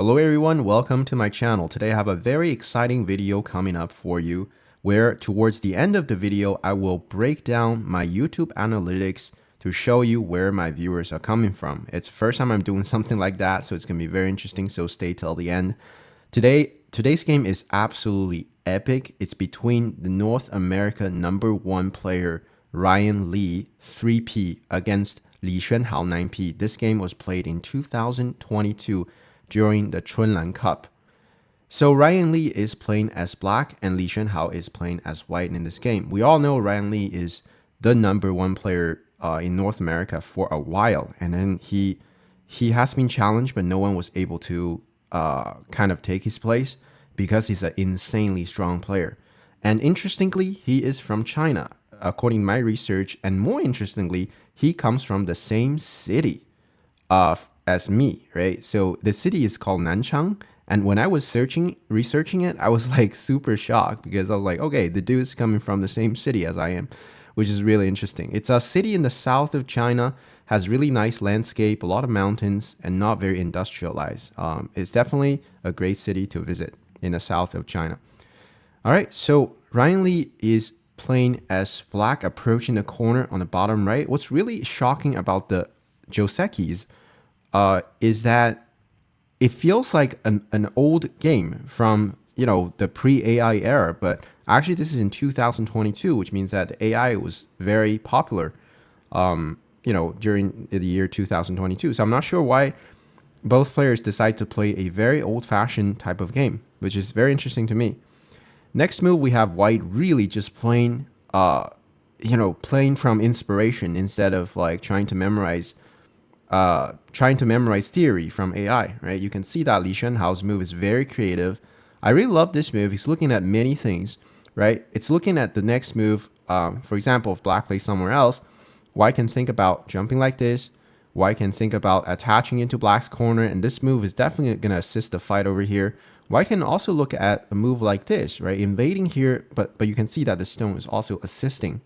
Hello everyone, welcome to my channel. Today I have a very exciting video coming up for you where towards the end of the video I will break down my YouTube analytics to show you where my viewers are coming from. It's the first time I'm doing something like that, so it's going to be very interesting, so stay till the end. Today's game is absolutely epic. It's between the North America #1 player Ryan Lee 3P against Xuanhao 9P. This game was played in 2022 during the Chun Cup. So Ryan Lee is playing as black and Xuanhao is playing as white in this game. We all know Ryan Lee is the #1 player in North America for a while, and then he has been challenged, but no one was able to kind of take his place because he's an insanely strong player. And interestingly, he is from China, according to my research, and more interestingly, he comes from the same city as me, right? So the city is called Nanchang, and when I was researching it, I was like super shocked because I was like, okay, the dude's coming from the same city as I am, which is really interesting. It's a city in the south of China, has really nice landscape, a lot of mountains, and not very industrialized. It's definitely a great city to visit in the south of China. All right, so Ryan Lee is playing as black, approaching the corner on the bottom right. What's really shocking about the Josekis is that it feels like an old game from, the pre-AI era, but actually this is in 2022, which means that the AI was very popular, during the year 2022. So I'm not sure why both players decide to play a very old-fashioned type of game, which is very interesting to me. Next move, we have white really just playing, playing from inspiration instead of like trying to memorize theory from AI, right? You can see that Li Xuanhao's move is very creative. I really love this move. He's looking at many things, right? It's looking at the next move. For example, if black plays somewhere else, white can think about jumping like this. White can think about attaching into black's corner, and this move is definitely going to assist the fight over here. White can also look at a move like this, right? Invading here, but you can see that the stone is also assisting.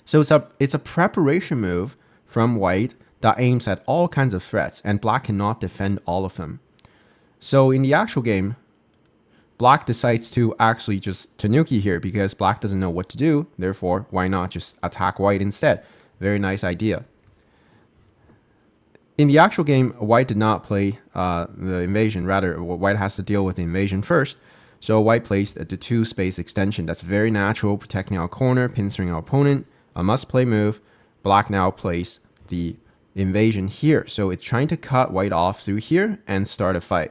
So it's a preparation move from white that aims at all kinds of threats, and black cannot defend all of them. So in the actual game, black decides to actually just tanuki here because black doesn't know what to do. Therefore, why not just attack white instead? Very nice idea. In the actual game, white did not play the invasion. Rather, white has to deal with the invasion first. So white plays the 2-space extension. That's very natural, protecting our corner, pinstering our opponent. A must-play move. Black now plays the invasion here. So it's trying to cut white off through here and start a fight.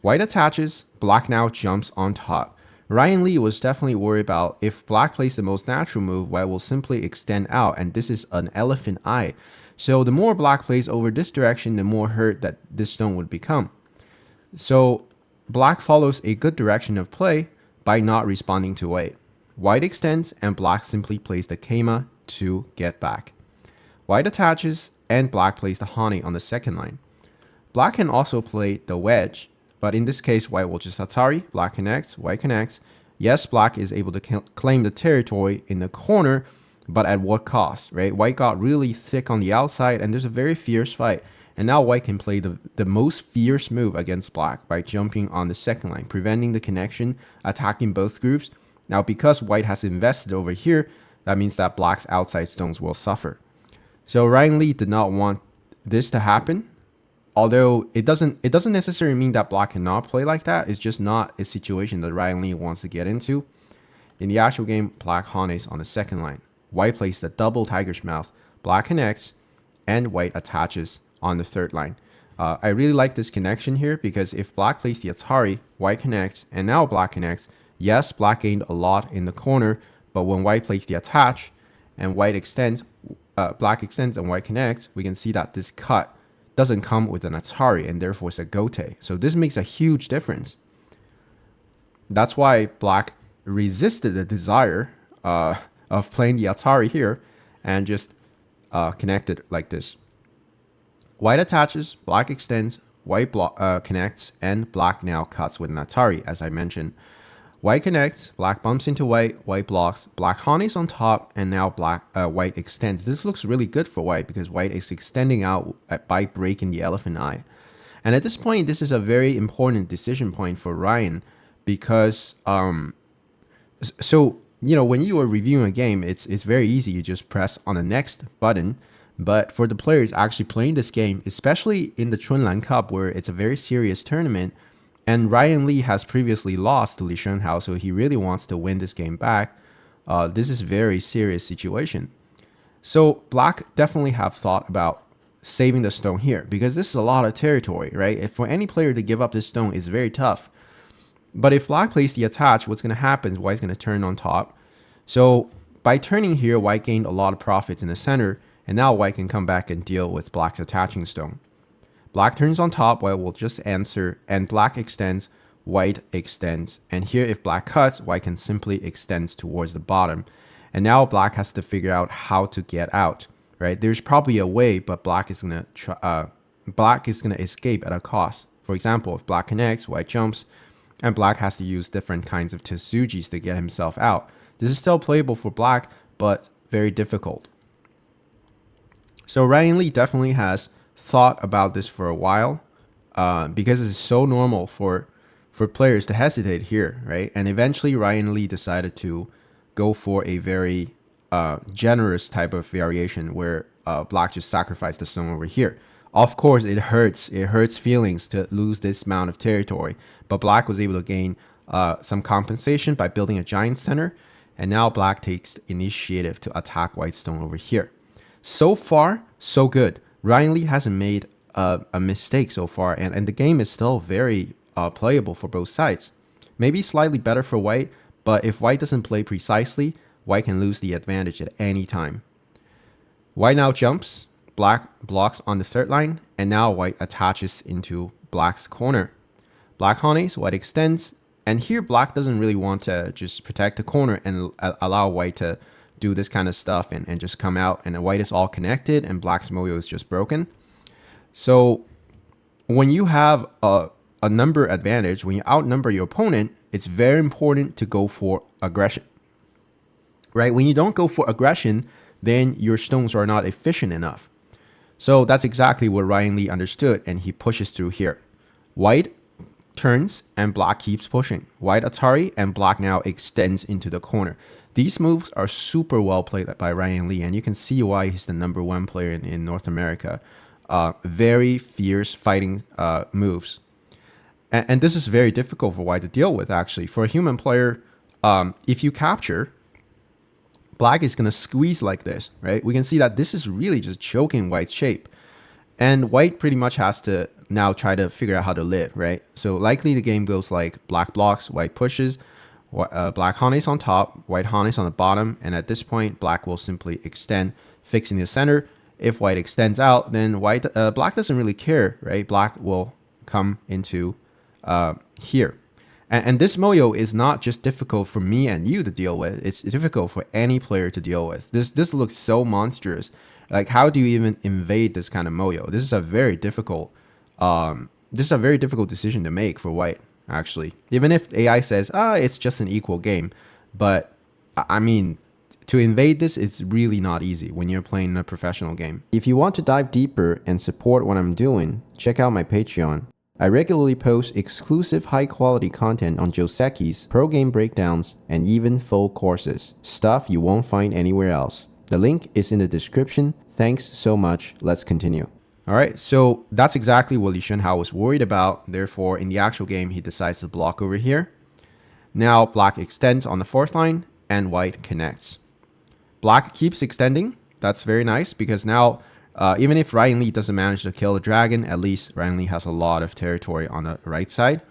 White attaches. Black now jumps on top. Ryan Lee was definitely worried about if black plays the most natural move, white will simply extend out, and this is an elephant eye. So the more black plays over this direction, the more hurt that this stone would become. So black follows a good direction of play by not responding to white. White extends, and black simply plays the Keima to get back. White attaches, and black plays the Hane on the second line. Black can also play the wedge, but in this case, white will just Atari. Black connects, white connects. Yes, black is able to claim the territory in the corner, but at what cost, right? White got really thick on the outside, and there's a very fierce fight. And now white can play the most fierce move against black by jumping on the second line, preventing the connection, attacking both groups. Now, because white has invested over here, that means that black's outside stones will suffer. So Ryan Lee did not want this to happen. Although it doesn't necessarily mean that black cannot play like that. It's just not a situation that Ryan Lee wants to get into. In the actual game, black Hane's on the second line. White plays the double tiger's mouth. Black connects, and white attaches on the third line. I really like this connection here because if black plays the Atari, white connects, and now black connects. Yes, black gained a lot in the corner, but when white plays the attach and white extends, black extends and white connects, we can see that this cut doesn't come with an Atari, and therefore it's a gote. So this makes a huge difference. That's why black resisted the desire of playing the Atari here and just connected like this. White attaches, black extends, white connects, and black now cuts with an Atari, as I mentioned. White connects, black bumps into white, white blocks, black Hane's on top, and now white extends. This looks really good for white because white is extending out by breaking the elephant eye. And at this point, this is a very important decision point for Ryan because so when you are reviewing a game, it's very easy. You just press on the next button. But for the players actually playing this game, especially in the Chun Cup, where it's a very serious tournament, and Ryan Lee has previously lost to Li Xuanhao, so he really wants to win this game back. This is a very serious situation. So Black definitely have thought about saving the stone here because this is a lot of territory, right? If for any player to give up this stone is very tough. But if Black plays the attach, what's going to happen is White's going to turn on top. So by turning here, White gained a lot of profits in the center, and now White can come back and deal with Black's attaching stone. Black turns on top, White will just answer, and Black extends, White extends. And here, if Black cuts, White can simply extend towards the bottom. And now Black has to figure out how to get out, right? There's probably a way, but Black is gonna escape at a cost. For example, if Black connects, White jumps, and Black has to use different kinds of Tetsujis to get himself out. This is still playable for Black, but very difficult. So Ryan Lee definitely has thought about this for a while because it's so normal for players to hesitate here, right? And eventually Ryan Lee decided to go for a very generous type of variation where Black just sacrificed the stone over here. Of course, it hurts feelings to lose this amount of territory, but Black was able to gain some compensation by building a giant center, and now Black takes initiative to attack White's stone over here. So far, so good. Ryan Lee hasn't made a mistake so far, and the game is still very playable for both sides. Maybe slightly better for White, but if White doesn't play precisely, White can lose the advantage at any time. White now jumps, Black blocks on the third line, and now White attaches into Black's corner. Black honeys, White extends, and here Black doesn't really want to just protect the corner and allow White to do this kind of stuff and just come out, and White is all connected and Black's moyo is just broken. So when you have a number advantage, when you outnumber your opponent, it's very important to go for aggression, right? When you don't go for aggression, then your stones are not efficient enough. So that's exactly what Ryan Lee understood, and he pushes through here. White turns and Black keeps pushing. White Atari and Black now extends into the corner. These moves are super well played by Ryan Lee, and you can see why he's the #1 player in North America. Very fierce fighting moves. And this is very difficult for White to deal with, actually. For a human player, if you capture, Black is going to squeeze like this, right? We can see that this is really just choking White's shape. And White pretty much has to now try to figure out how to live, right? So likely the game goes like Black blocks, White pushes, Black honeys on top, White honeys on the bottom. And at this point, Black will simply extend, fixing the center. If White extends out, then Black doesn't really care, right? Black will come into here. And this moyo is not just difficult for me and you to deal with. It's difficult for any player to deal with. This looks so monstrous. Like, how do you even invade this kind of moyo? This is a very difficult decision to make for White, actually. Even if AI says, it's just an equal game. But I mean, to invade this is really not easy when you're playing a professional game. If you want to dive deeper and support what I'm doing, check out my Patreon. I regularly post exclusive high-quality content on Joseki's, pro game breakdowns, and even full courses. Stuff you won't find anywhere else. The link is in the description. Thanks so much. Let's continue. Alright, so that's exactly what Li Xuanhao was worried about. Therefore, in the actual game, he decides to block over here. Now, Black extends on the fourth line, and White connects. Black keeps extending. That's very nice, because now even if Ryan Lee doesn't manage to kill the dragon, at least Ryan Lee has a lot of territory on the right side.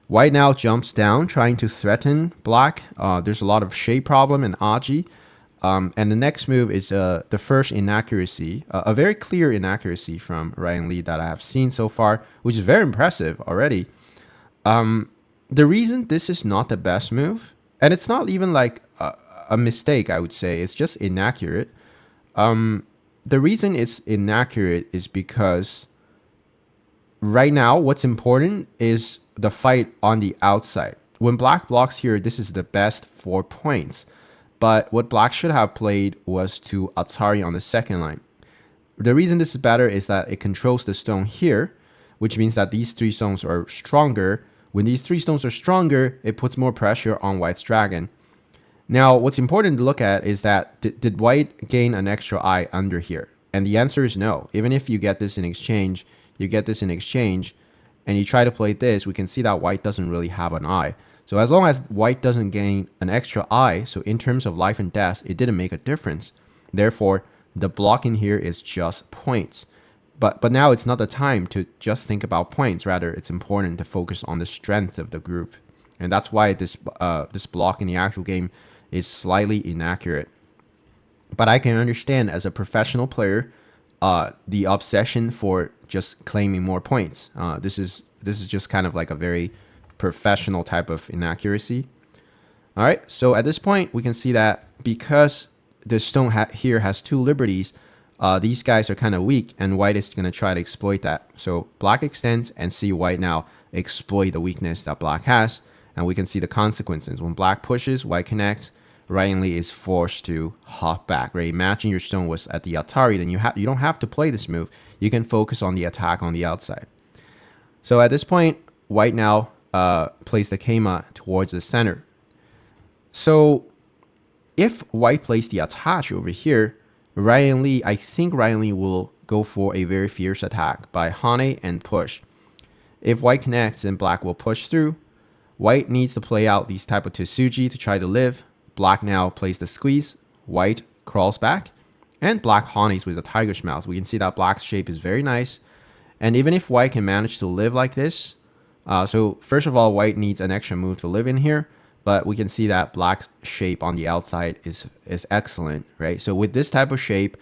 White now jumps down, trying to threaten Black. There's a lot of shade problem and Aji. And the next move is the first inaccuracy, a very clear inaccuracy from Ryan Lee that I have seen so far, which is very impressive already. The reason this is not the best move, and it's not even like a mistake, I would say, it's just inaccurate. The reason it's inaccurate is because right now what's important is the fight on the outside. When Black blocks here, this is the best 4 points. But what Black should have played was to Atari on the second line. The reason this is better is that it controls the stone here, which means that these 3 stones are stronger. When these 3 stones are stronger, it puts more pressure on white's dragon. Now, what's important to look at is that did white gain an extra eye under here? And the answer is no. Even if you get this in exchange, and you try to play this, we can see that white doesn't really have an eye. So as long as white doesn't gain an extra eye, so in terms of life and death, it didn't make a difference. Therefore, the blocking here is just points. But now it's not the time to just think about points. Rather, it's important to focus on the strength of the group. And that's why this block in the actual game is slightly inaccurate. But I can understand as a professional player, the obsession for just claiming more points. This is just kind of like a very professional type of inaccuracy. All right, so at this point, we can see that because the stone here has 2 liberties, these guys are kind of weak, and white is going to try to exploit that. So black extends and see white now exploit the weakness that black has, and we can see the consequences. When black pushes, white connects, Ryan Lee is forced to hop back, right? Imagine your stone was at the Atari, then you don't have to play this move. You can focus on the attack on the outside. So at this point, white now plays the Keima towards the center. So if white plays the attach over here, I think Ryan Lee will go for a very fierce attack by Hane and push. If white connects, then black will push through. White needs to play out these type of Tsuji to try to live. Black now plays the squeeze. White crawls back. And black Hanes with the tiger's mouth. We can see that black's shape is very nice. And even if white can manage to live like this, so first of all, white needs an extra move to live in here. But we can see that black's shape on the outside is excellent, right? So with this type of shape,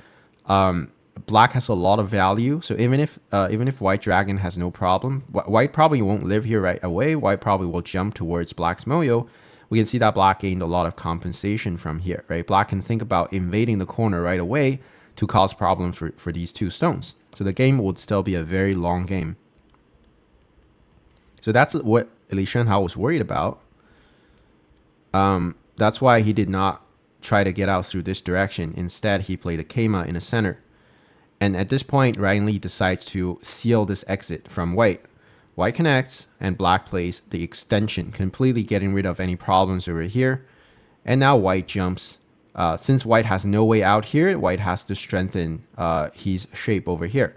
black has a lot of value. So even if white dragon has no problem, white probably won't live here right away. White probably will jump towards black's moyo. We can see that black gained a lot of compensation from here, right? Black can think about invading the corner right away to cause problems for these 2 stones. So the game would still be a very long game. So that's what Li Xuanhao was worried about. That's why he did not try to get out through this direction. Instead, he played a Keima in the center. And at this point, Ryan Lee decides to seal this exit from white. White connects, and black plays the extension, completely getting rid of any problems over here. And now white jumps. Since white has no way out here, white has to strengthen his shape over here.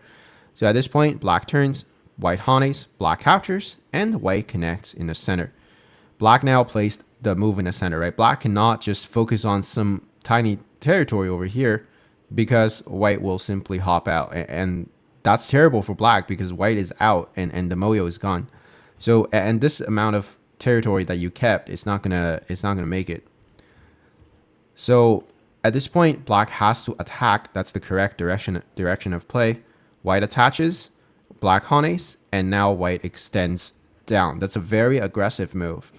So at this point, black turns, white Hanes, black captures, and white connects in the center. Black now plays the move in the center, right? Black cannot just focus on some tiny territory over here because white will simply hop out. And that's terrible for black because white is out and the moyo is gone. So, and this amount of territory that you kept, it's not gonna make it. So at this point, black has to attack. That's the correct direction of play. White attaches, black Hanes, and now white extends down. That's a very aggressive move.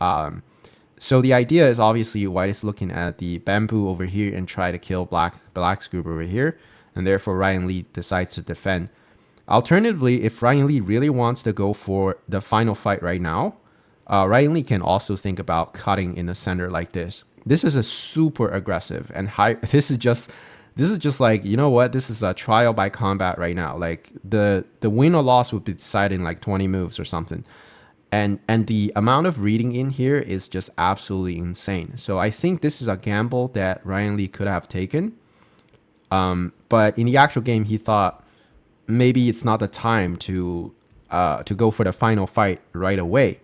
So the idea is obviously white is looking at the bamboo over here and try to kill black's group over here, and therefore Ryan Lee decides to defend. Alternatively, if Ryan Lee really wants to go for the final fight right now, Ryan Lee can also think about cutting in the center like this. This is a super aggressive and high. This is just like, you know what? This is a trial by combat right now. Like the win or loss would be decided in like 20 moves or something. And the amount of reading in here is just absolutely insane. So I think this is a gamble that Ryan Lee could have taken. But in the actual game, he thought maybe it's not the time to go for the final fight right away.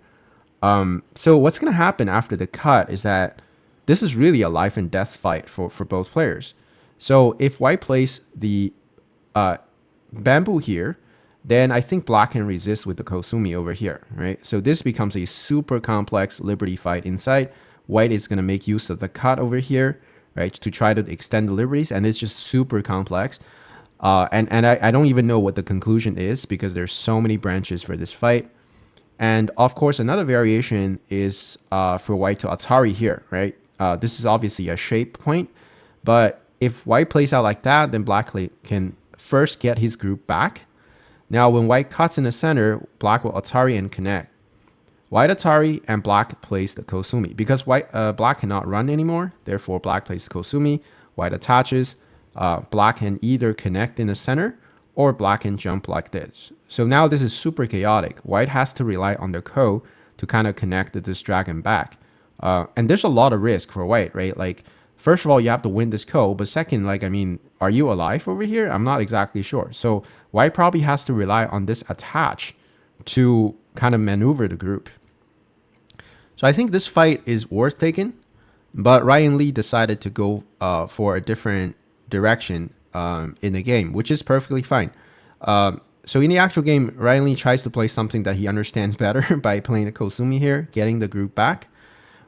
So what's going to happen after the cut is that this is really a life and death fight for both players. So if white plays the bamboo here, then I think black can resist with the Kosumi over here, right? So this becomes a super complex liberty fight inside. White is going to make use of the cut over here, right, to try to extend the liberties, and it's just super complex. And I don't even know what the conclusion is because there's so many branches for this fight. And of course, another variation is for white to Atari here, right? This is obviously a shape point, but if white plays out like that, then black can first get his group back. Now, when white cuts in the center, black will Atari and connect. White Atari and black plays the Kosumi. Because black cannot run anymore, therefore black plays the Kosumi. White attaches. Black can either connect in the center or black can jump like this. So now this is super chaotic. White has to rely on the ko to kind of connect this dragon back. And there's a lot of risk for white, right? Like, first of all, you have to win this ko, but second, like, I mean, are you alive over here? I'm not exactly sure. So white probably has to rely on this attach to kind of maneuver the group. So I think this fight is worth taking, but Ryan Lee decided to go for a different direction in the game, which is perfectly fine. So in the actual game, Ryan Lee tries to play something that he understands better by playing the Kosumi here, getting the group back.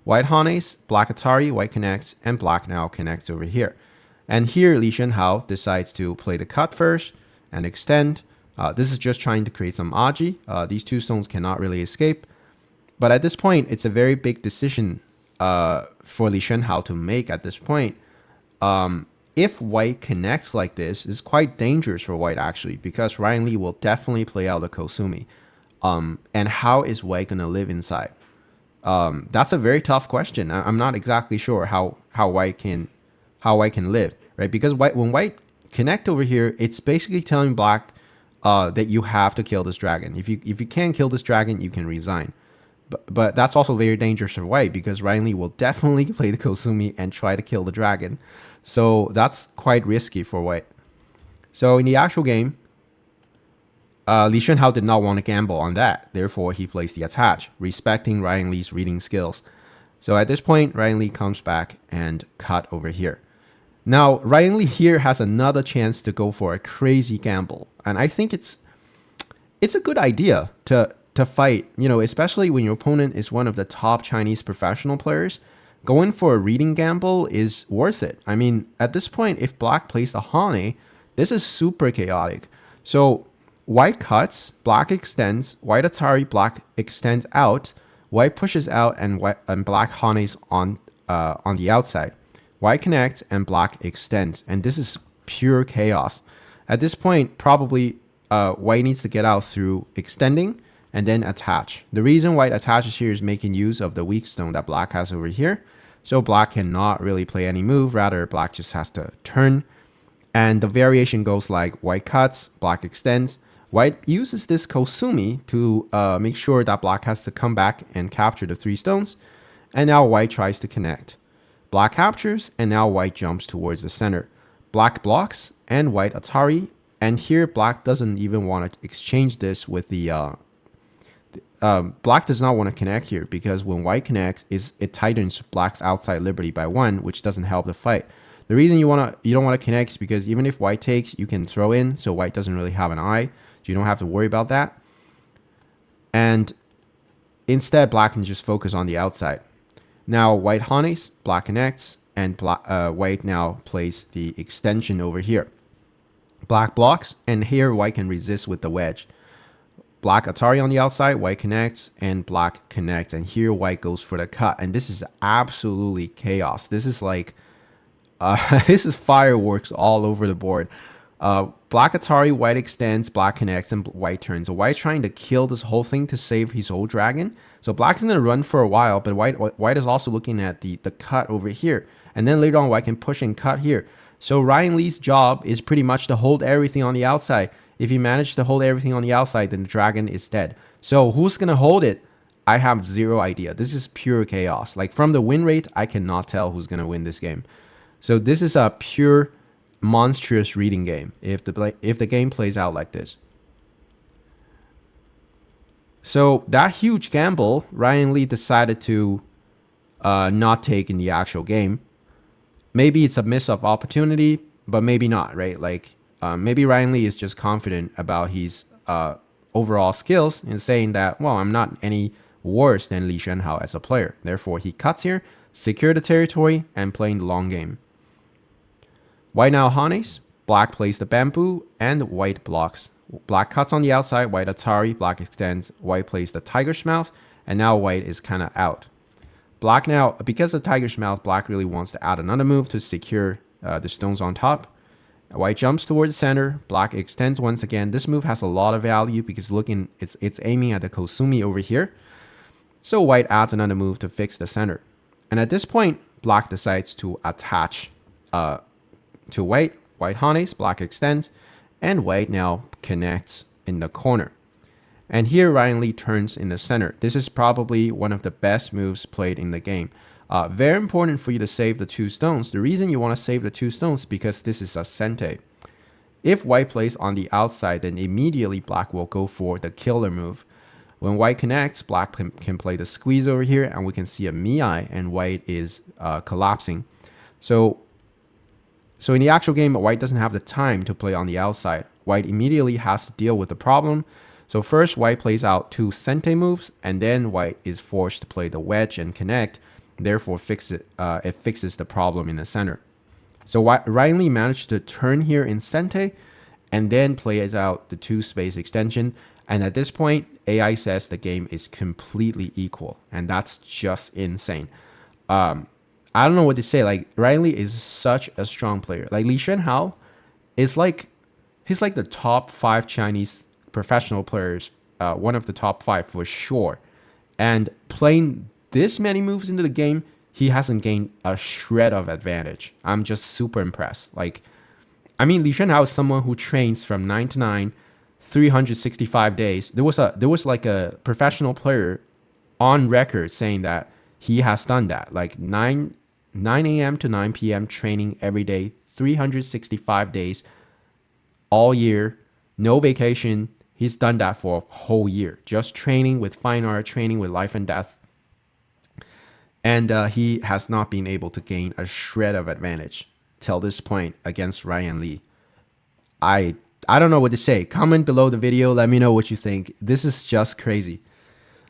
White Hanes, black Atari, white connects, and black now connects over here. And here, Li Xuanhao decides to play the cut first and extend. This is just trying to create some aji. These two stones cannot really escape. But at this point, it's a very big decision for Li Xuanhao to make at this point. If white connects like this, it's quite dangerous for white actually, because Ryan Lee will definitely play out the Kosumi. And how is white going to live inside? That's a very tough question. I'm not exactly sure how white can live, right? Because when white connect over here, it's basically telling black that you have to kill this dragon. If you can't kill this dragon, you can resign. But that's also very dangerous for white, because Ryan Lee will definitely play the Kosumi and try to kill the dragon. So that's quite risky for white. So in the actual game, Li Xuanhao did not want to gamble on that. Therefore, he plays the attach, respecting Ryan Lee's reading skills. So at this point, Ryan Lee comes back and cut over here. Now, Ryan Lee here has another chance to go for a crazy gamble. And I think it's a good idea to fight, especially when your opponent is one of the top Chinese professional players. Going for a reading gamble is worth it. I mean, at this point, if black plays the Hane, this is super chaotic. So white cuts, black extends, white Atari, black extends out, white pushes out, and black Hanes on the outside. White connects and black extends, and this is pure chaos. At this point, probably white needs to get out through extending and then attach. The reason white attaches here is making use of the weak stone that black has over here. So black cannot really play any move, rather black just has to turn. And the variation goes like white cuts, black extends. White uses this Kosumi to make sure that black has to come back and capture the 3 stones. And now white tries to connect. Black captures, and now white jumps towards the center. Black blocks, and white Atari. And here black doesn't even want to exchange this with the... black does not want to connect here, because when white connects, it tightens black's outside liberty by 1, which doesn't help the fight. The reason you don't want to connect is because even if white takes, you can throw in, so white doesn't really have an eye, so you don't have to worry about that. And instead, black can just focus on the outside. Now white Hanes, black connects, and white now plays the extension over here. Black blocks, and here white can resist with the wedge. Black Atari on the outside, white connects, and black connects. And here white goes for the cut. And this is absolutely chaos. This is like, this is fireworks all over the board. Black Atari, white extends, black connects, and white turns. So white's trying to kill this whole thing to save his whole dragon. So black's going to run for a while, but white is also looking at the cut over here. And then later on, white can push and cut here. So Ryan Lee's job is pretty much to hold everything on the outside. If he managed to hold everything on the outside, then the dragon is dead. So who's going to hold it? I have zero idea. This is pure chaos. Like, from the win rate, I cannot tell who's going to win this game. So this is a pure monstrous reading game if the game plays out like this. So that huge gamble, Ryan Lee decided to not take in the actual game. Maybe it's a miss of opportunity, but maybe not, right? Like, maybe Ryan Lee is just confident about his overall skills and saying that, well, I'm not any worse than Li Xuanhao as a player. Therefore, he cuts here, secure the territory, and playing the long game. White now Hanes, black plays the bamboo, and white blocks. Black cuts on the outside, white Atari, black extends, white plays the tiger's mouth, and now white is kind of out. Black now, because of the tiger's mouth, black really wants to add another move to secure the stones on top. White jumps towards the center, black extends once again. This move has a lot of value because it's aiming at the Kosumi over here. So white adds another move to fix the center. And at this point, black decides to attach to white. White Hanes, black extends, and white now connects in the corner. And here Ryan Lee turns in the center. This is probably one of the best moves played in the game. Very important for you to save the 2 stones. The reason you want to save the 2 stones is because this is a sente. If white plays on the outside, then immediately black will go for the killer move. When white connects, black can play the squeeze over here, and we can see a miai, and white is collapsing. So in the actual game, white doesn't have the time to play on the outside. White immediately has to deal with the problem. So first, white plays out 2 sente moves, and then white is forced to play the wedge and connect. Therefore, it fixes the problem in the center. So Ryan Lee managed to turn here in sente, and then plays out the 2 space extension. And at this point, AI says the game is completely equal, and that's just insane. I don't know what to say. Like, Ryan Lee is such a strong player. Like, Xuanhao is he's like the top 5 Chinese professional players, one of the top 5 for sure. And playing this many moves into the game, he hasn't gained a shred of advantage. I'm just super impressed. Like, I mean, Xuanhao is someone who trains from 9 to 9, 365 days. There was like a professional player on record saying that he has done that, like 9 a.m. to 9 p.m. training every day, 365 days, all year, no vacation. He's done that for a whole year, just training with fine art, training with life and death. And he has not been able to gain a shred of advantage till this point against Ryan Lee. I don't know what to say. Comment below the video. Let me know what you think. This is just crazy.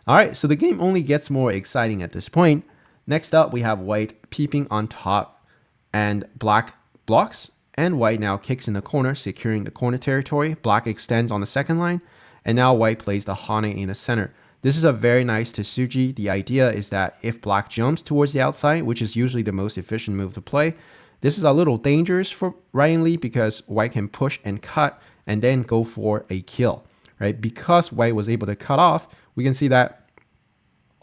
All right, so the game only gets more exciting at this point. Next up, we have white peeping on top, and black blocks, and white now kicks in the corner, securing the corner territory. Black extends on the second line, and now white plays the hane in the center. This is a very nice Tsuji. The idea is that if black jumps towards the outside, which is usually the most efficient move to play, this is a little dangerous for Ryan Lee because white can push and cut and then go for a kill, right? Because white was able to cut off, we can see that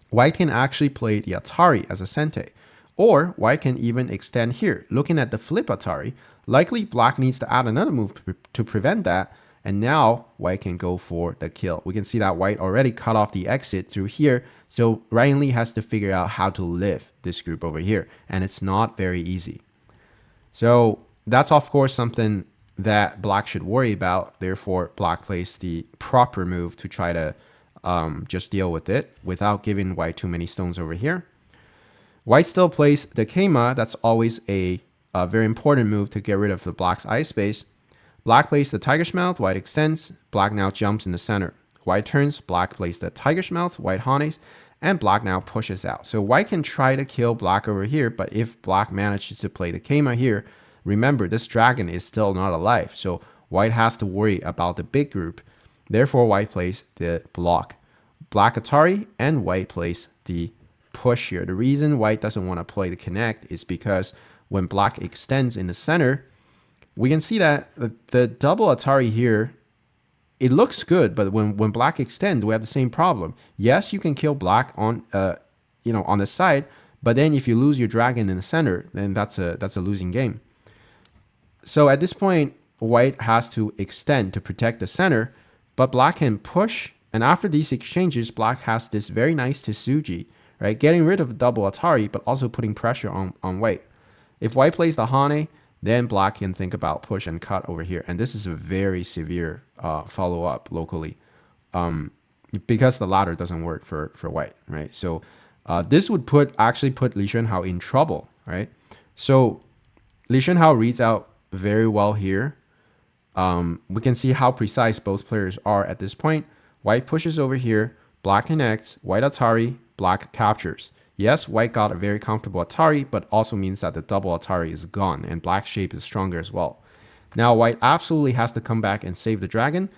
white can actually play the Atari as a sente, or white can even extend here. Looking at the flip Atari, likely black needs to add another move to prevent that, and now white can go for the kill. We can see that white already cut off the exit through here, so Ryan Lee has to figure out how to live this group over here, and it's not very easy. So that's of course something that black should worry about. Therefore, black plays the proper move to try to just deal with it without giving white too many stones over here. White still plays the Keima. That's always a very important move to get rid of the black's eye space. Black plays the tiger's mouth, white extends. Black now jumps in the center. White turns, black plays the tiger's mouth, white hanes, and black now pushes out. So white can try to kill black over here, but if black manages to play the Keima here, remember this dragon is still not alive. So white has to worry about the big group. Therefore, white plays the block. Black Atari, and white plays the push here. The reason white doesn't want to play the connect is because when black extends in the center, we can see that the double Atari here, it looks good, but when black extends, we have the same problem. Yes, you can kill black on on the side, but then if you lose your dragon in the center, then that's a losing game. So at this point, white has to extend to protect the center, but black can push. And after these exchanges, black has this very nice Tsuji, right? Getting rid of the double Atari, but also putting pressure on white. If white plays the hane, then black can think about push and cut over here. And this is a very severe follow-up locally because the ladder doesn't work for white, right? So this would actually put Li Xuanhao in trouble, right? So Li Xuanhao reads out very well here. We can see how precise both players are at this point. White pushes over here, black connects, white Atari, black captures. Yes, white got a very comfortable Atari, but also means that the double Atari is gone and black shape is stronger as well. Now white absolutely has to come back and save the dragon,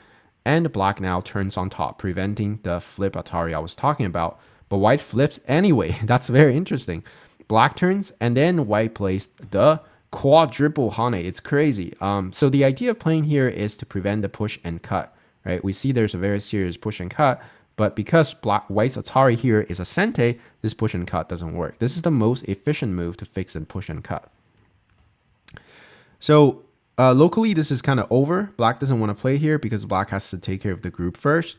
and black now turns on top, preventing the flip Atari I was talking about. But white flips anyway. That's very interesting. Black turns, and then white plays the quadruple hane. It's crazy. So the idea of playing here is to prevent the push and cut. Right, we see there's a very serious push and cut, but because white's Atari here is a sente, this push and cut doesn't work. This is the most efficient move to fix and push and cut. So Locally, this is kind of over. Black doesn't want to play here because black has to take care of the group first.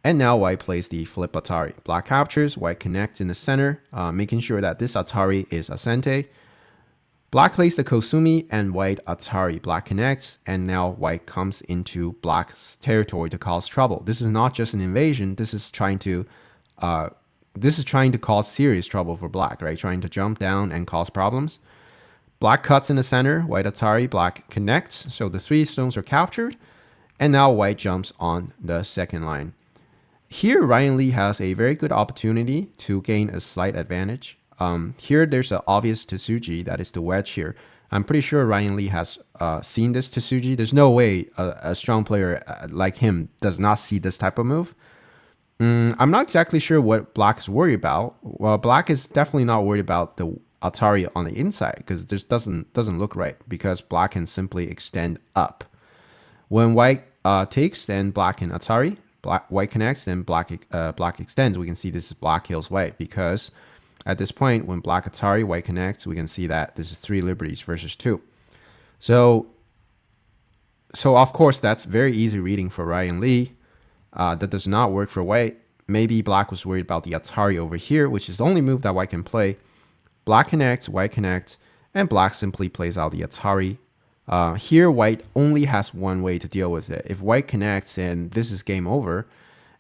And now white plays the flip Atari. Black captures, white connects in the center, making sure that this Atari is Ascente. Black plays the Kosumi and white Atari. Black connects, and now white comes into black's territory to cause trouble. This is not just an invasion. This is trying to cause serious trouble for black, right? Trying to jump down and cause problems. Black cuts in the center, white Atari, black connects. So the 3 stones are captured, and now white jumps on the second line. Here, Ryan Lee has a very good opportunity to gain a slight advantage. Here, there's an obvious Tsuji, that is the wedge here. I'm pretty sure Ryan Lee has seen this Tsuji. There's no way a strong player like him does not see this type of move. I'm not exactly sure what black is worried about. Well, black is definitely not worried about the Atari on the inside because this doesn't look right because black can simply extend up. When white takes, then black can Atari. White connects, then black extends. We can see this is black kills white because at this point, when black Atari, white connects, we can see that this is 3 liberties versus 2. So of course, that's very easy reading for Ryan Lee. That does not work for white. Maybe black was worried about the Atari over here, which is the only move that white can play. Black connects, white connects, and black simply plays out the Atari. Here, white only has one way to deal with it. If white connects, then this is game over.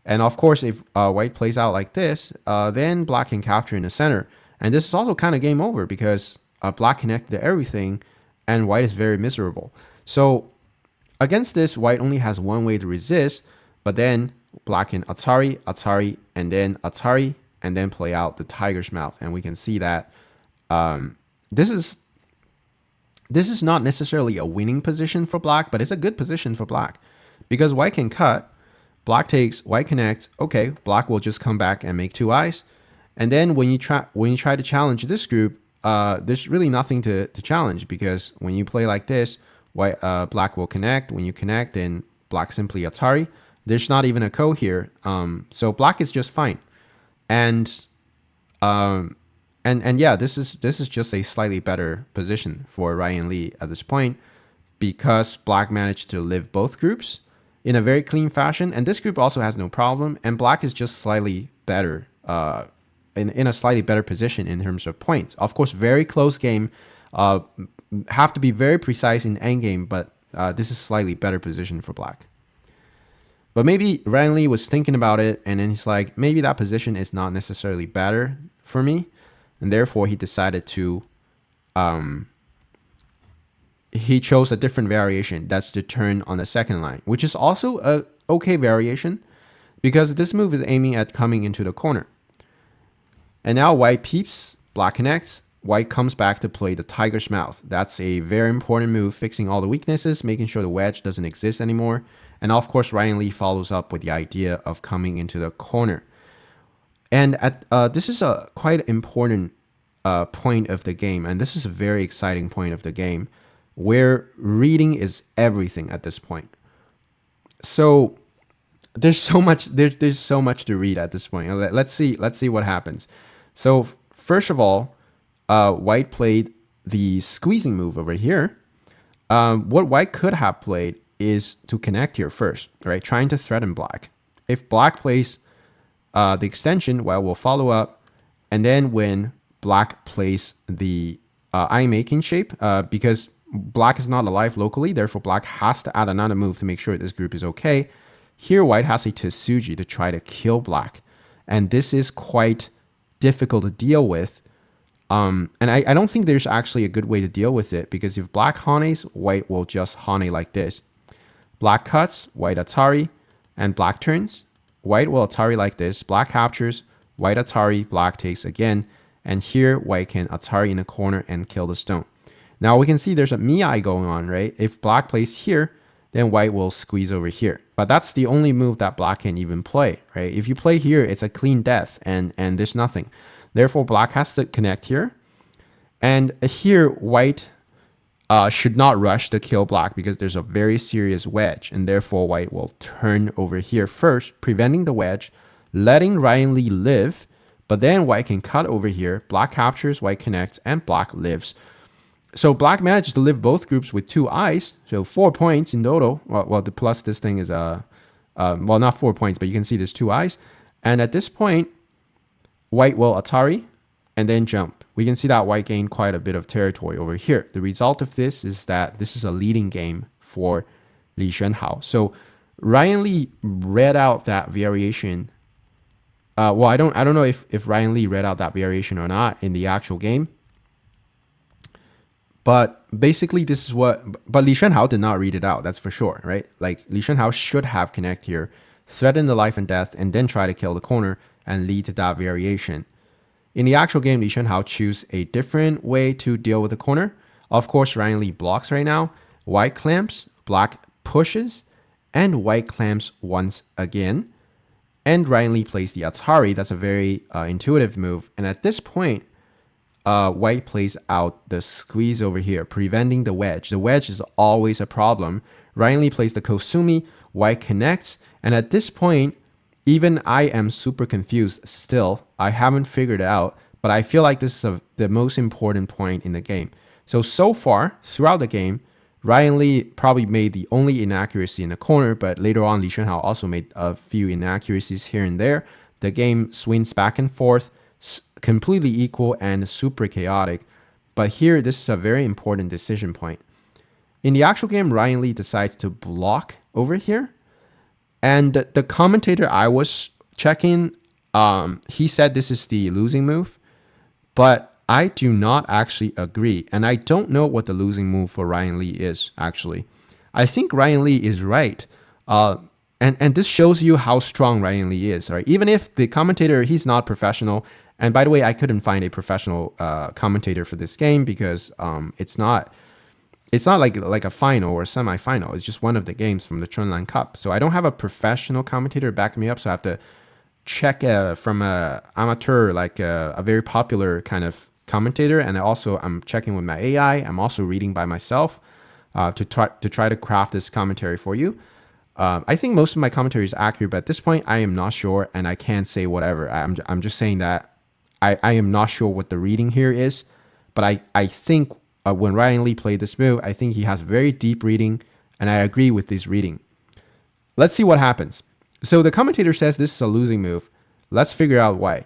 And of course, if white plays out like this, then black can capture in the center. And this is also kind of game over because black connected to everything and white is very miserable. So against this, white only has one way to resist, but then black can Atari, Atari, and then play out the tiger's mouth. And we can see that this is not necessarily a winning position for black, but it's a good position for black because white can cut, black takes, white connects. Okay, black will just come back and make 2 eyes. And then when you try to challenge this group, there's really nothing to challenge because when you play like this, black will connect. When you connect, then black simply Atari. There's not even a ko here, so black is just fine. And yeah, this is just a slightly better position for Ryan Lee at this point because black managed to live both groups in a very clean fashion, and this group also has no problem, and black is just slightly better, in a slightly better position in terms of points. Of course, very close game, have to be very precise in endgame, but this is slightly better position for black. But maybe Ryan Lee was thinking about it, and then he's like, maybe that position is not necessarily better for me, and therefore he decided to, he chose a different variation. That's the turn on the second line, which is also a okay variation because this move is aiming at coming into the corner. And now white peeps, black connects, white comes back to play the tiger's mouth. That's a very important move, fixing all the weaknesses, making sure the wedge doesn't exist anymore. And of course, Ryan Lee follows up with the idea of coming into the corner. And this is a quite important point of the game, and this is a very exciting point of the game, where reading is everything at this point. So there's so much to read at this point. Let's see what happens. So first of all, white played the squeezing move over here. What white could have played is to connect here first, right? Trying to threaten black. If black plays the extension, white will follow up, and then when black plays the eye making shape, because black is not alive locally, therefore black has to add another move to make sure this group is okay. Here, white has a Tsuji to try to kill black, and this is quite difficult to deal with. And I don't think there's actually a good way to deal with it, because if black hanes, white will just hane like this. Black cuts, white Atari, and black turns. White will Atari like this. Black captures, white Atari, black takes again. And here, white can Atari in the corner and kill the stone. Now we can see there's a Mii going on, right? If black plays here, then white will squeeze over here. But that's the only move that black can even play, right? If you play here, it's a clean death and there's nothing. Therefore, black has to connect here. And here, white should not rush to kill black because there's a very serious wedge. And therefore, white will turn over here first, preventing the wedge, letting Ryan Lee live. But then white can cut over here. Black captures, white connects, and black lives. So black managed to live both groups with 2 eyes, so 4 points in total. Well, the plus this thing is well, not 4 points, but you can see there's 2 eyes. And at this point, white will Atari and then jump. We can see that white gained quite a bit of territory over here. The result of this is that this is a leading game for Xuanhao. So Ryan Lee read out that variation. Well, I don't know if Ryan Lee read out that variation or not in the actual game. But basically, this is what. But Li Xuanhao did not read it out. That's for sure, right? Like Li Xuanhao should have connect here, threaten the life and death, and then try to kill the corner and lead to that variation. In the actual game, Li Xuanhao choose a different way to deal with the corner. Of course, Ryan Lee blocks right now. White clamps, black pushes, and white clamps once again. And Ryan Lee plays the Atari. That's a very intuitive move. And at this point, white plays out the squeeze over here, preventing the wedge. The wedge is always a problem. Ryan Lee plays the Kosumi. White connects. And at this point, even I am super confused still. I haven't figured it out, but I feel like this is the most important point in the game. So far, throughout the game, Ryan Lee probably made the only inaccuracy in the corner, but later on, Li Xuanhao also made a few inaccuracies here and there. The game swings back and forth, completely equal and super chaotic. But here, this is a very important decision point. In the actual game, Ryan Lee decides to block over here. And the commentator I was checking, he said this is the losing move. But I do not actually agree. And I don't know what the losing move for Ryan Lee is, actually. I think Ryan Lee is right. And this shows you how strong Ryan Lee is, right? Even if the commentator, he's not professional. And by the way, I couldn't find a professional commentator for this game because it's not like a final or a semi-final. It's just one of the games from the Chun Cup. So I don't have a professional commentator backing me up. So I have to check from a amateur, like a very popular kind of commentator. And also I'm checking with my AI. I'm also reading by myself to try to craft this commentary for you. I think most of my commentary is accurate, but at this point I am not sure, and I can't say whatever. I'm just saying that I am not sure what the reading here is, but I think when Ryan Lee played this move, I think he has very deep reading, and I agree with this reading. Let's see what happens. So the commentator says this is a losing move. Let's figure out why.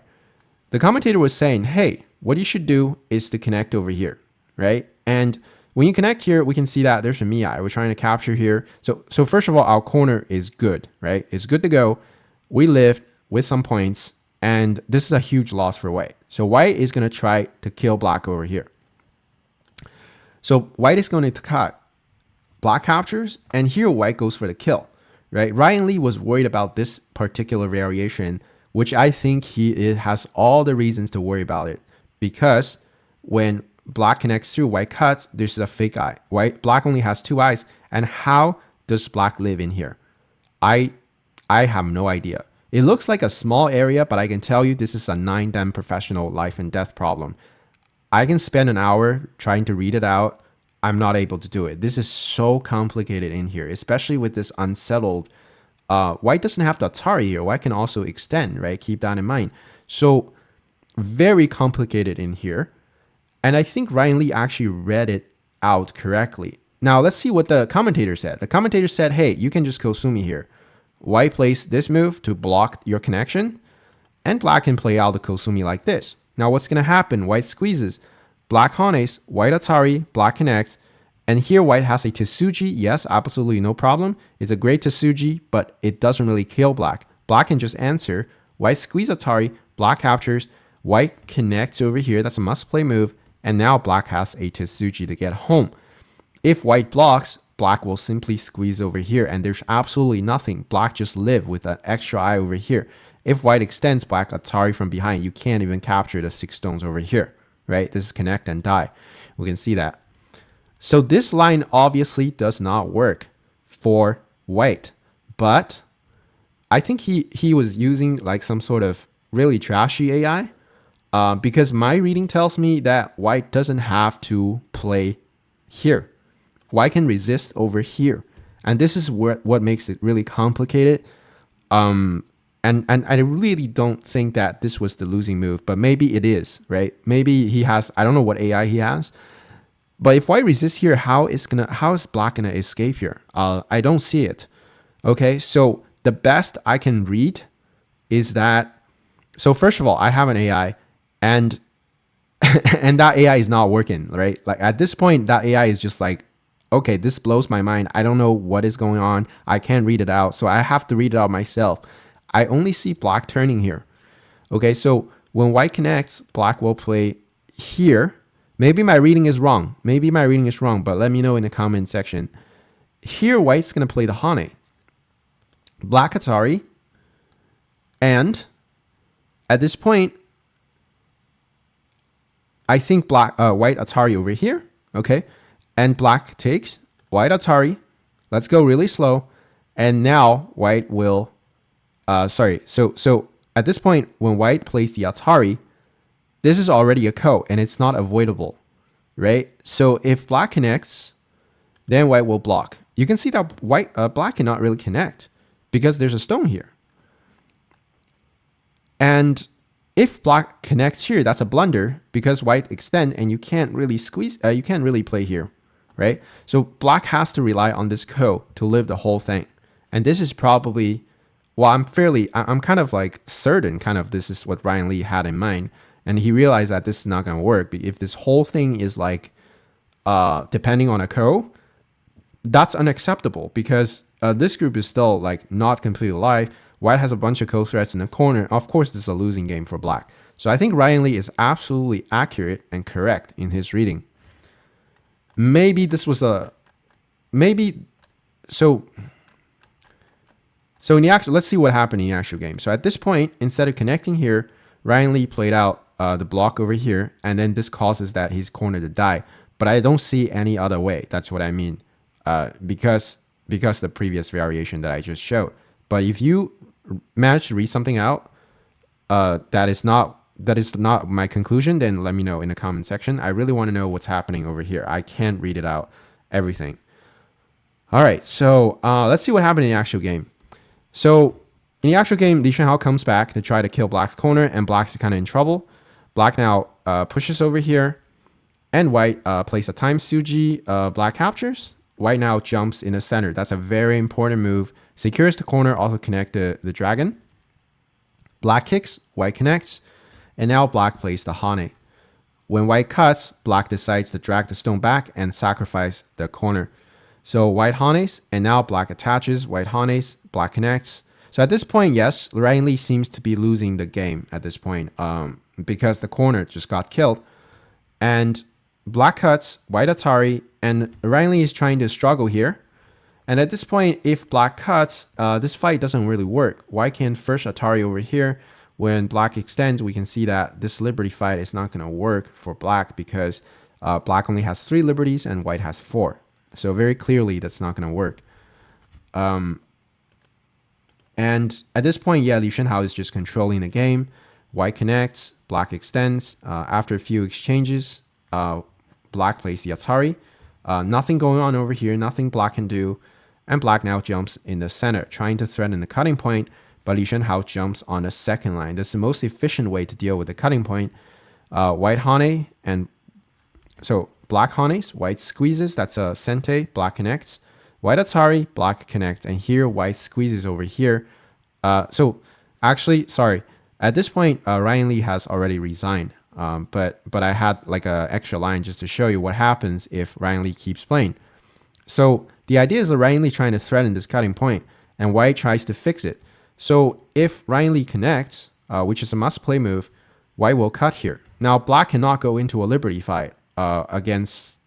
The commentator was saying, hey, what you should do is to connect over here, right? And when you connect here, we can see that there's a Miai. We're trying to capture here. So first of all, our corner is good, right? It's good to go. We live with some points, and this is a huge loss for white. So white is going to try to kill black over here. So white is going to cut. Black captures, and here white goes for the kill, right? Ryan Lee was worried about this particular variation, which I think he has all the reasons to worry about it, because when black connects through, white cuts, there's a fake eye. Black only has 2 eyes, and how does black live in here? I have no idea. It looks like a small area, but I can tell you this is a 9-dem professional life and death problem. I can spend an hour trying to read it out. I'm not able to do it. This is so complicated in here, especially with this unsettled. White doesn't have the Atari here. White can also extend, right? Keep that in mind. So very complicated in here. And I think Ryan Lee actually read it out correctly. Now let's see what the commentator said. The commentator said, hey, you can just Kosumi here. White plays this move to block your connection, and black can play out the Kosumi like this. Now what's going to happen? White squeezes. Black Hanes, white Atari, black connects, and here white has a Tsuji. Yes, absolutely no problem. It's a great Tsuji, but it doesn't really kill black. Black can just answer. White squeeze Atari, black captures, white connects over here. That's a must-play move, and now black has a Tsuji to get home. If white blocks, black will simply squeeze over here, and there's absolutely nothing. Black just live with an extra eye over here. If white extends black Atari from behind, you can't even capture the 6 stones over here, right? This is connect and die. We can see that. So this line obviously does not work for white, but I think he was using like some sort of really trashy AI because my reading tells me that white doesn't have to play here. White can resist over here. And this is what makes it really complicated. And I really don't think that this was the losing move, but maybe it is, right? Maybe he has, I don't know what AI he has. But if white resists here, how is black gonna escape here? I don't see it. Okay, so the best I can read is that. So first of all, I have an AI, and and that AI is not working, right? Like at this point, that AI is just like, okay, this blows my mind. I don't know what is going on. I can't read it out, so I have to read it out myself. I only see black turning here. Okay, so when white connects, black will play here. Maybe my reading is wrong. But let me know in the comment section. Here, white's gonna play the Hane. Black Atari, and at this point, I think white Atari over here, okay? And black takes, white Atari. Let's go really slow. And now white will, So at this point, when white plays the Atari, this is already a ko, and it's not avoidable, right? So if black connects, then white will block. You can see that black cannot really connect because there's a stone here. And if black connects here, that's a blunder because white extend and you can't really squeeze, you can't really play here, right? So black has to rely on this ko to live the whole thing. And this is probably, well, I'm kind of like certain this is what Ryan Lee had in mind. And he realized that this is not going to work. But if this whole thing is like, depending on a ko, that's unacceptable because this group is still like not completely alive. White has a bunch of co-threats in the corner. Of course, this is a losing game for black. So I think Ryan Lee is absolutely accurate and correct in his reading. Maybe this was so in the actual, let's see what happened in the actual game. So at this point, instead of connecting here, Ryan Lee played out the block over here, and then this causes that his corner to die. But I don't see any other way. That's what I mean, because the previous variation that I just showed. But if you manage to read something out that is not my conclusion, then let me know in the comment section. I really want to know what's happening over here. I can't read it out, everything. All right, so let's see what happened in the actual game. So in the actual game, Xuanhao comes back to try to kill black's corner, and black's kind of in trouble. Black now pushes over here, and white plays a time Suji. Black captures. White now jumps in the center. That's a very important move. Secures the corner, also connect the dragon. Black kicks, white connects, and now black plays the Hane. When white cuts, black decides to drag the stone back and sacrifice the corner. So white Hanes, and now black attaches, white Hanes, black connects. So at this point, yes, Ryan Lee seems to be losing the game at this point because the corner just got killed. And black cuts, white Atari, and Ryan Lee is trying to struggle here. And at this point, if black cuts, this fight doesn't really work. White can first Atari over here. When black extends, we can see that this liberty fight is not going to work for black because black only has 3 liberties and white has 4. So very clearly, that's not going to work. And at this point, yeah, Xuanhao is just controlling the game. White connects, black extends. After a few exchanges, black plays the Atari. Nothing going on over here, nothing black can do. And black now jumps in the center, trying to threaten the cutting point, but Xuanhao jumps on the second line. That's the most efficient way to deal with the cutting point. White Hane, and so black Hanes, white squeezes, that's a Sente, black connects. White Atari, black connects, and here white squeezes over here. So actually, sorry, at this point, Ryan Lee has already resigned. But I had like an extra line just to show you what happens if Ryan Lee keeps playing. So the idea is that Ryan Lee trying to threaten this cutting point, and white tries to fix it. So if Ryan Lee connects, which is a must-play move, white will cut here. Now black cannot go into a liberty fight against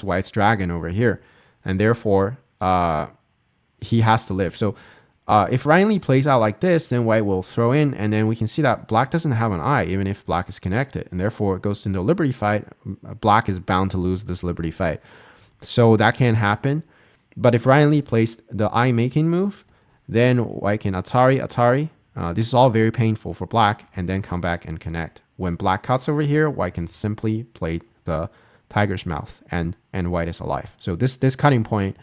white's dragon over here, and therefore he has to live. So if Ryan Lee plays out like this, then white will throw in, and then we can see that black doesn't have an eye, even if black is connected, and therefore it goes into a liberty fight. Black is bound to lose this liberty fight. So that can happen. But if Ryan Lee plays the eye making move, then white can Atari. This is all very painful for black, and then come back and connect. When black cuts over here, white can simply play the tiger's mouth, and white is alive. So this cutting point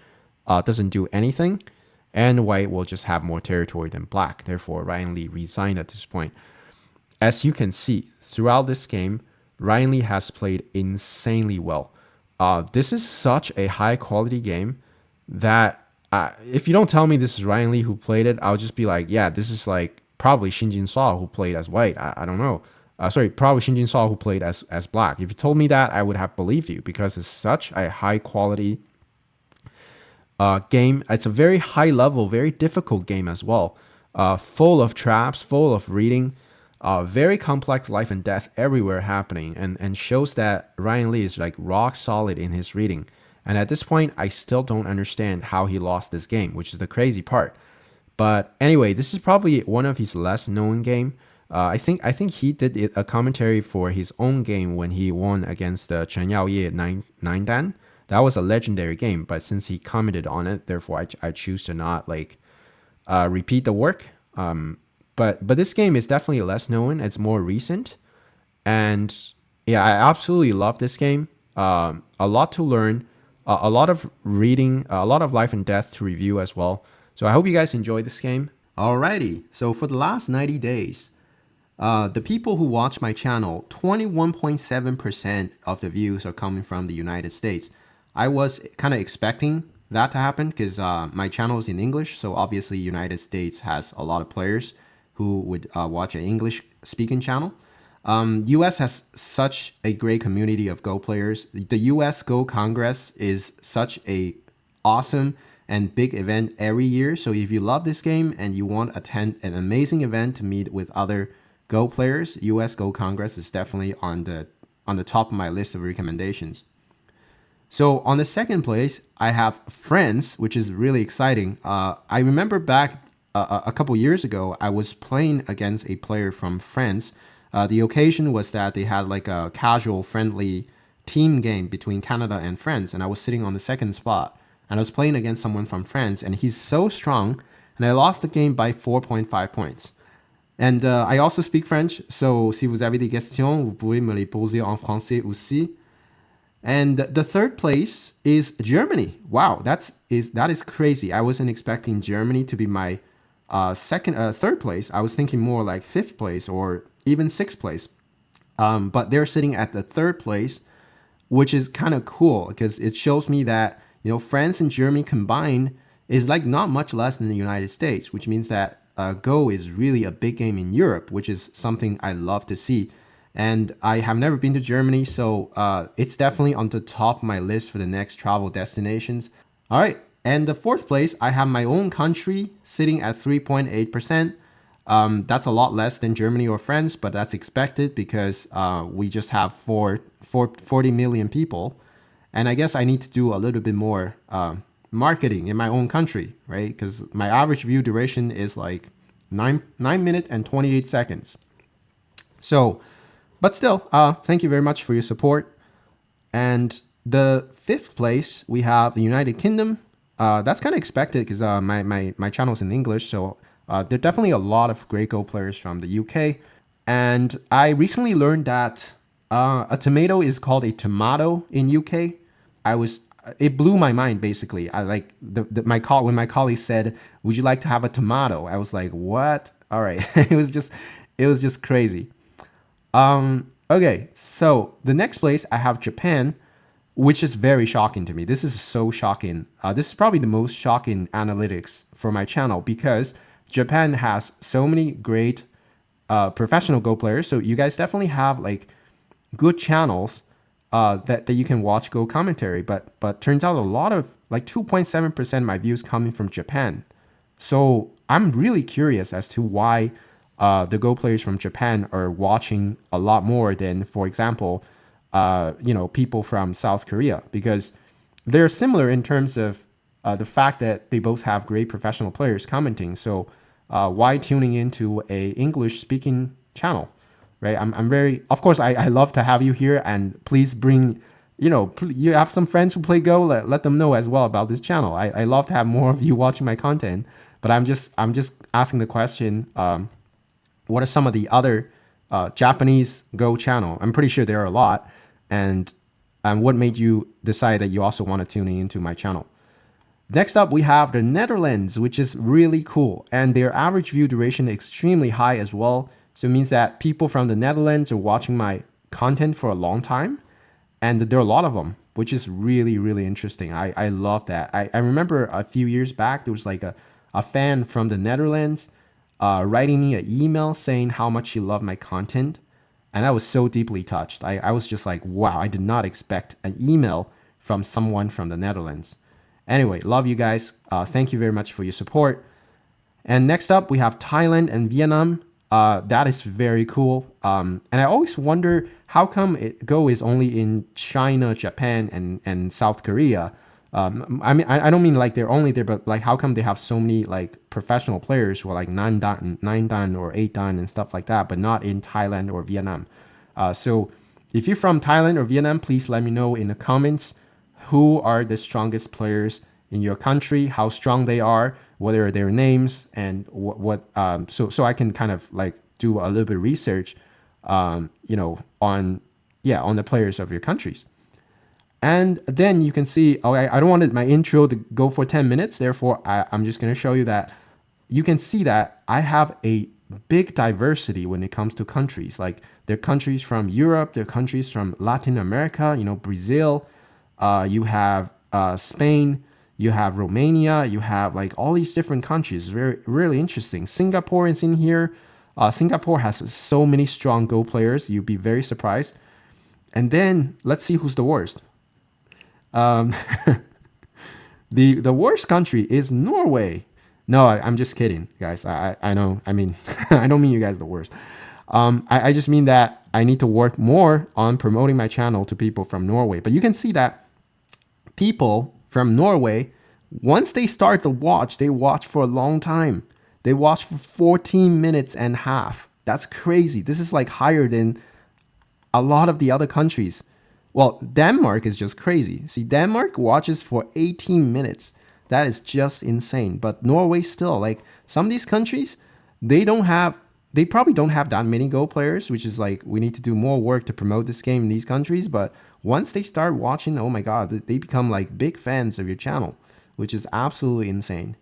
doesn't do anything, and white will just have more territory than black. Therefore, Ryan Lee resigned at this point. As you can see, throughout this game, Ryan Lee has played insanely well. This is such a high quality game that if you don't tell me this is Ryan Lee who played it, I'll just be like, yeah, this is like probably Shinjin Saw who played as white. I don't know. Sorry, probably Shinjin Saw who played as black. If you told me that, I would have believed you because it's such a high quality game. It's a very high level, very difficult game as well. Full of traps, full of reading, very complex life and death everywhere happening, and shows that Ryan Lee is like rock solid in his reading. And at this point, I still don't understand how he lost this game, which is the crazy part. But anyway, this is probably one of his less known game. I think he did a commentary for his own game when he won against Chuan AI 9 Dan. That was a legendary game, but since he commented on it, therefore I choose to not like repeat the work. But this game is definitely less known. It's more recent, and yeah, I absolutely love this game. A lot to learn, a lot of reading, a lot of life and death to review as well. So I hope you guys enjoy this game. Alrighty, so for the last 90 days, the people who watch my channel, 21.7% of the views are coming from the United States. I was kind of expecting that to happen because my channel is in English, so obviously United States has a lot of players who would watch an English speaking channel. US has such a great community of Go players. The US Go Congress is such a awesome and big event every year. So if you love this game and you want to attend an amazing event to meet with other Go players, US Go Congress is definitely on the top of my list of recommendations. So on the second place, I have Friends, which is really exciting. I remember back a couple years ago, I was playing against a player from France. The occasion was that they had like a casual, friendly team game between Canada and France, and I was sitting on the second spot. And I was playing against someone from France, and he's so strong, and I lost the game by 4.5 points. And I also speak French, so si vous avez des questions, vous pouvez me les poser en français aussi. And the third place is Germany. Wow, that is crazy. I wasn't expecting Germany to be my third place. I was thinking more like fifth place or even sixth place. But they're sitting at the third place, which is kind of cool because it shows me that France and Germany combined is like not much less than the United States, which means that Go is really a big game in Europe, which is something I love to see. And I have never been to Germany, so it's definitely on the top of my list for the next travel destinations. All right, and the fourth place, I have my own country sitting at 3.8%. That's a lot less than Germany or France, but that's expected because we just have 40 million people. And I guess I need to do a little bit more marketing in my own country, right? Because my average view duration is like 9 minutes and 28 seconds. So, but still, thank you very much for your support. And the fifth place, we have the United Kingdom. That's kind of expected because my channel is in English, so there are definitely a lot of great Go players from the UK. And I recently learned that a tomato is called a tomato in UK. It blew my mind basically. I like when my colleague said, "Would you like to have a tomato?" I was like, "What?" All right, it was just crazy. Okay, so the next place I have Japan, which is very shocking to me. This is so shocking. This is probably the most shocking analytics for my channel because Japan has so many great professional Go players. So you guys definitely have like good channels that you can watch Go commentary. But turns out a lot of like 2.7% of my views coming from Japan. So I'm really curious as to why the Go players from Japan are watching a lot more than, for example, people from South Korea, because they're similar in terms of the fact that they both have great professional players commenting. So why tuning into a English speaking channel, right? I'm very, of course, I love to have you here, and please bring, you have some friends who play Go, let them know as well about this channel. I love to have more of you watching my content, but I'm just asking the question, what are some of the other Japanese Go channel? I'm pretty sure there are a lot. And what made you decide that you also want to tune into my channel? Next up, we have the Netherlands, which is really cool. And their average view duration is extremely high as well. So it means that people from the Netherlands are watching my content for a long time. And there are a lot of them. which is really, really interesting. I love that. I remember a few years back, there was like a fan from the Netherlands writing me an email saying how much he loved my content. And I was so deeply touched. I was just like, wow, I did not expect an email from someone from the Netherlands. Anyway, love you guys. Thank you very much for your support. And next up, we have Thailand and Vietnam. That is very cool. And I always wonder how come Go is only in China, Japan, and South Korea. I mean, I don't mean like they're only there, but like how come they have so many like professional players who are like 9 dan or 8 dan and stuff like that, but not in Thailand or Vietnam. So if you're from Thailand or Vietnam, please let me know in the comments who are the strongest players in your country, how strong they are, what are their names, and so I can kind of like do a little bit of research, on the players of your countries. And then you can see, I don't want my intro to go for 10 minutes. Therefore, I'm just going to show you that you can see that I have a big diversity when it comes to countries. Like there are countries from Europe, there are countries from Latin America, Brazil, you have Spain, you have Romania, you have like all these different countries. Very, really interesting. Singapore is in here. Singapore has so many strong Go players. You'd be very surprised. And then let's see who's the worst. The worst country is Norway. No, I'm just kidding, guys. I know. I mean, I don't mean you guys the worst. I just mean that I need to work more on promoting my channel to people from Norway. But you can see that people from Norway, once they start to watch, they watch for a long time. They watch for 14 minutes and a half. That's crazy. This is like higher than a lot of the other countries. Well, Denmark is just crazy. See, Denmark watches for 18 minutes. That is just insane. But Norway still, like some of these countries, they probably don't have that many Go players, which is like, we need to do more work to promote this game in these countries. But once they start watching, oh my God, they become like big fans of your channel, which is absolutely insane.